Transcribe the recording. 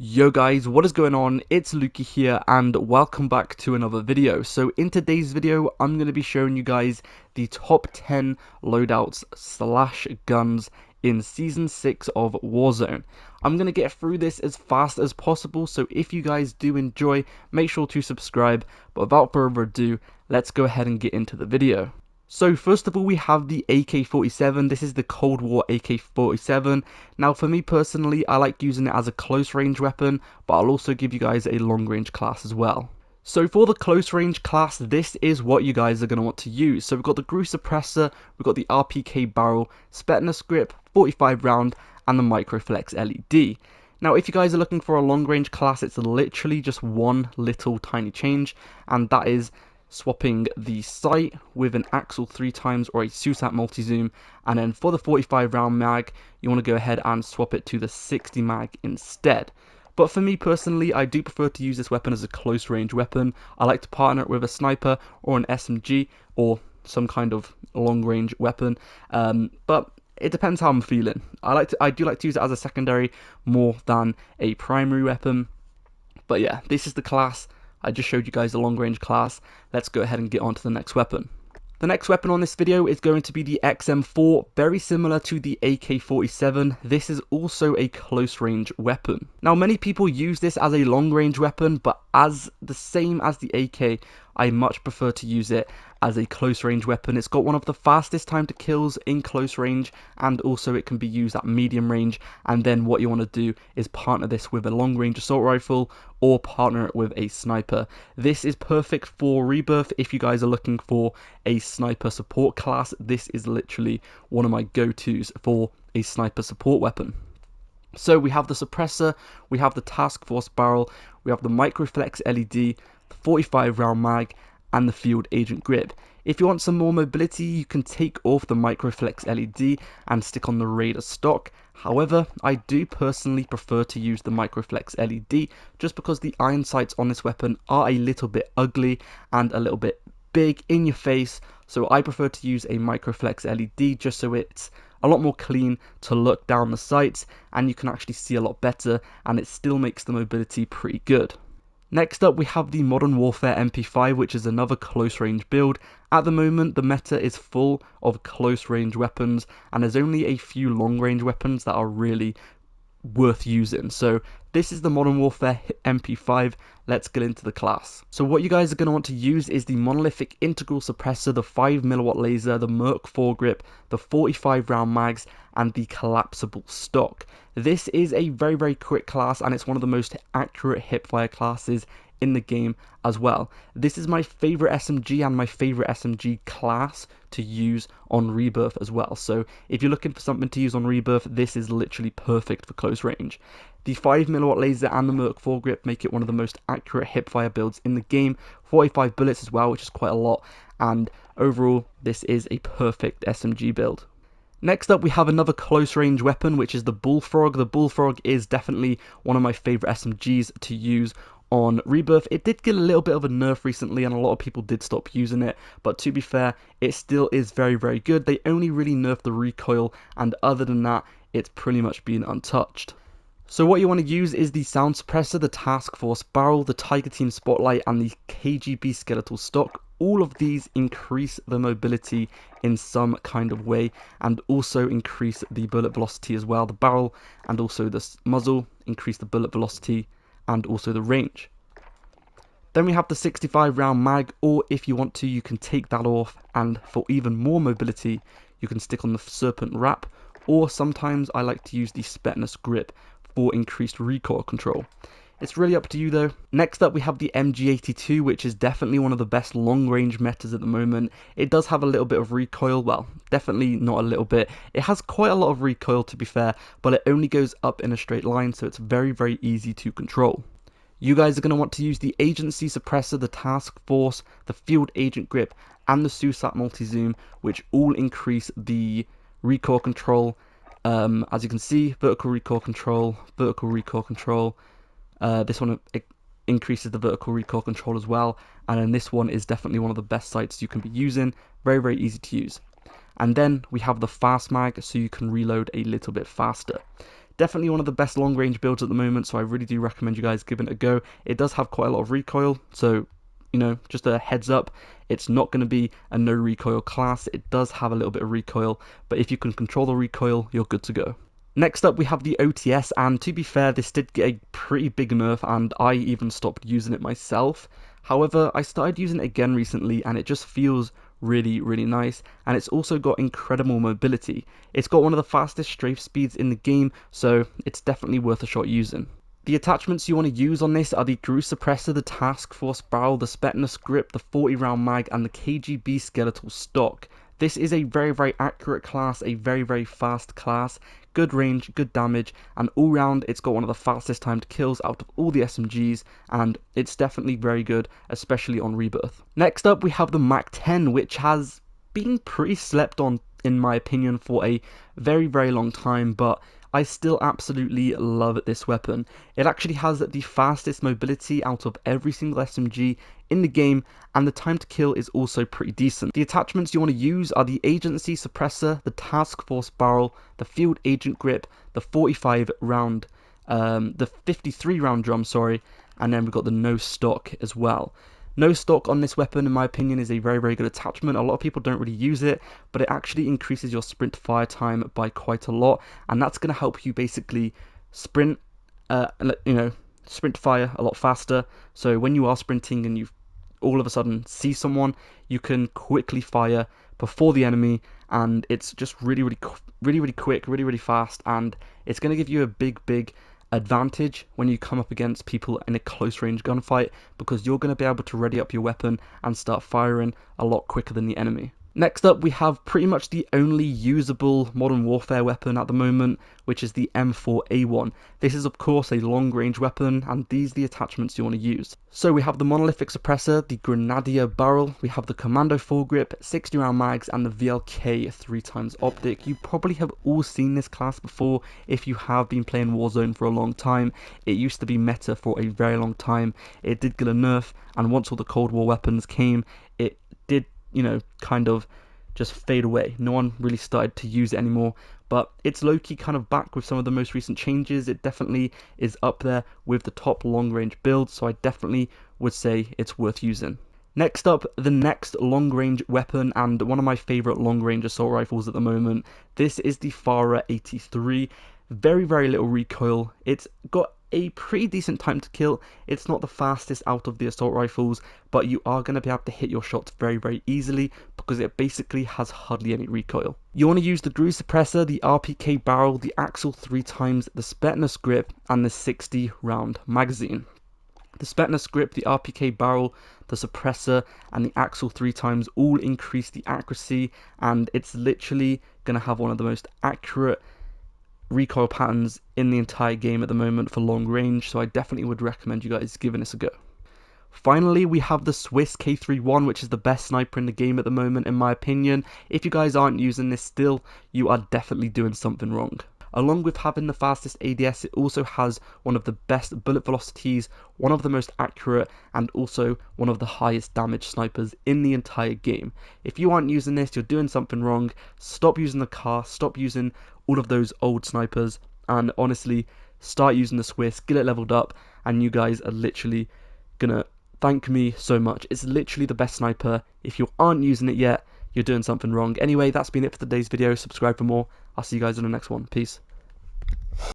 Yo guys, what is going on? It's Lukey here and welcome back to another video. So in today's video, I'm going to be showing you guys the top 10 loadouts slash guns in Season 6 of Warzone. I'm going to get through this as fast as possible, so if you guys do enjoy, make sure to subscribe. But without further ado, let's go ahead and get into the video. So first of all, we have the AK-47. This is the Cold War AK-47. Now for me personally, I like using it as a close range weapon, but I'll also give you guys a long range class as well. So for the close range class, this is what you guys are going to want to use. So we've got the grau suppressor, we've got the RPK barrel, Spetnus grip, 45 round, and the microflex LED. Now if you guys are looking for a long range class, it's literally just one little tiny change, and that is swapping the sight with an axle 3 times or a SUSAT multi-zoom, and then for the 45 round mag you want to go ahead and swap it to the 60 mag instead. But for me personally, I do prefer to use this weapon as a close range weapon. I like to partner it with a sniper or an SMG or some kind of long range weapon, but it depends how I'm feeling. I do like to use it as a secondary more than a primary weapon. But yeah, this is the class. I just showed you guys the long range class. Let's go ahead and get on to the next weapon. The next weapon on this video is going to be the XM4, very similar to the AK-47. This is also a close range weapon. Now many people use this as a long range weapon, but as the same as the AK, I much prefer to use it as a close range weapon. It's got one of the fastest time to kills in close range, and also it can be used at medium range. And then what you want to do is partner this with a long range assault rifle or partner it with a sniper. This is perfect for Rebirth if you guys are looking for a sniper support class. This is literally one of my go-tos for a sniper support weapon. So we have the suppressor, we have the task force barrel, we have the microflex LED, the 45 round mag, and the field agent grip. If you want some more mobility, you can take off the microflex LED and stick on the Raider stock. However, I do personally prefer to use the microflex LED just because the iron sights on this weapon are a little bit ugly and a little bit big in your face, so I prefer to use a microflex LED just so it's a lot more clean to look down the sights and you can actually see a lot better, and it still makes the mobility pretty good. Next up we have the Modern Warfare MP5, which is another close range build. At the moment the meta is full of close range weapons and there's only a few long range weapons that are really worth using. So this is the Modern Warfare MP5. Let's get into the class. So what you guys are going to want to use is the monolithic integral suppressor, the 5mm laser, the Merc foregrip, the 45 round mags, and the collapsible stock. This is a very quick class and it's one of the most accurate hipfire classes in the game as well. This is my favorite SMG and my favorite SMG class to use on Rebirth as well. So if you're looking for something to use on Rebirth, this is literally perfect for close range. The 5mm laser and the Merc foregrip make it one of the most accurate hipfire builds in the game. 45 bullets as well, which is quite a lot, and overall this is a perfect SMG build. Next up we have another close range weapon, which is the BULLFROG. The BULLFROG is definitely one of my favorite SMGs to use on Rebirth. It did get a little bit of a nerf recently and a lot of people did stop using it, but to be fair, it still is very good. They only really nerfed the recoil, and other than that, it's pretty much been untouched. So what you want to use is the sound suppressor, the task force barrel, the Tiger Team spotlight, and the KGB skeletal stock. All of these increase the mobility in some kind of way and also increase the bullet velocity as well. The barrel and also the muzzle increase the bullet velocity and also the range. Then we have the 65 round mag, or if you want to, you can take that off, and for even more mobility you can stick on the serpent wrap, or sometimes I like to use the Spetnus grip for increased recoil control. It's really up to you though. Next up we have the MG82, which is definitely one of the best long range metas at the moment. It does have a little bit of recoil, well, definitely not a little bit. It has quite a lot of recoil to be fair, but it only goes up in a straight line, so it's very easy to control. You guys are going to want to use the agency suppressor, the task force, the field agent grip, and the SUSAT multi-zoom, which all increase the recoil control. As you can see, vertical recoil control, vertical recoil control. This one increases the vertical recoil control as well, and then this one is definitely one of the best sights you can be using. Very easy to use. And then we have the fast mag, so you can reload a little bit faster. Definitely one of the best long range builds at the moment, so I really do recommend you guys giving it a go. It does have quite a lot of recoil, so just a heads up, it's not going to be a no recoil class. It does have a little bit of recoil, but if you can control the recoil, you're good to go. Next up, we have the OTS, and to be fair, this did get a pretty big nerf, and I even stopped using it myself. However, I started using it again recently, and it just feels really, really nice, and it's also got incredible mobility. It's got one of the fastest strafe speeds in the game, so it's definitely worth a shot using. The attachments you want to use on this are the Grau suppressor, the Task Force barrel, the Spetnus grip, the 40 round mag, and the KGB skeletal stock. This is a very, very accurate class, a very, very fast class, good range, good damage, and all round it's got one of the fastest timed kills out of all the SMGs, and it's definitely very good, especially on Rebirth. Next up, we have the MAC-10, which has been pretty slept on in my opinion for a very, very long time, but I still absolutely love this weapon. It actually has the fastest mobility out of every single SMG in the game, and the time to kill is also pretty decent. The attachments you want to use are the Agency Suppressor, the Task Force Barrel, the Field Agent Grip, the 45 round, the 53 round drum, sorry, and then we've got the No Stock as well. No stock on this weapon, in my opinion, is a very, very good attachment. A lot of people don't really use it, but it actually increases your sprint fire time by quite a lot, and that's going to help you basically sprint, sprint fire a lot faster. So when you are sprinting and you all of a sudden see someone, you can quickly fire before the enemy, and it's just really, really quick, really, really fast, and it's going to give you a big advantage when you come up against people in a close range gunfight, because you're going to be able to ready up your weapon and start firing a lot quicker than the enemy. Next up, we have pretty much the only usable Modern Warfare weapon at the moment, which is the M4A1. This is of course a long range weapon, and these are the attachments you want to use. So we have the Monolithic Suppressor, the Grenadier Barrel, we have the Commando Foregrip, 60 round mags, and the VLK 3x optic. You probably have all seen this class before if you have been playing Warzone for a long time. It used to be meta for a very long time. It did get a nerf, and once all the Cold War weapons came, it did kind of just fade away. No one really started to use it anymore, but it's low-key kind of back with some of the most recent changes. It definitely is up there with the top long-range builds, so I definitely would say it's worth using. Next up, the next long-range weapon, and one of my favourite long-range assault rifles at the moment. This is the ffar 83. Very, very little recoil. It's got a pretty decent time to kill. It's not the fastest out of the assault rifles, but you are going to be able to hit your shots very, very easily because it basically has hardly any recoil. You want to use the Grau suppressor, the RPK barrel, the Axle 3x, the Spetnus grip, and the 60 round magazine. The Spetnus grip, the RPK barrel, the suppressor, and the Axle 3x all increase the accuracy, and it's literally going to have one of the most accurate recoil patterns in the entire game at the moment for long range, so I definitely would recommend you guys giving this a go. Finally, we have the Swiss K31, which is the best sniper in the game at the moment, in my opinion. If you guys aren't using this still, you are definitely doing something wrong. Along with having the fastest ADS, it also has one of the best bullet velocities, one of the most accurate, and also one of the highest damage snipers in the entire game. If you aren't using this, you're doing something wrong. Stop using the car, stop using all of those old snipers, and honestly, start using the Swiss, get it leveled up, and you guys are literally gonna thank me so much. It's literally the best sniper. If you aren't using it yet, you're doing something wrong. Anyway, that's been it for today's video. Subscribe for more. I'll see you guys in the next one. Peace.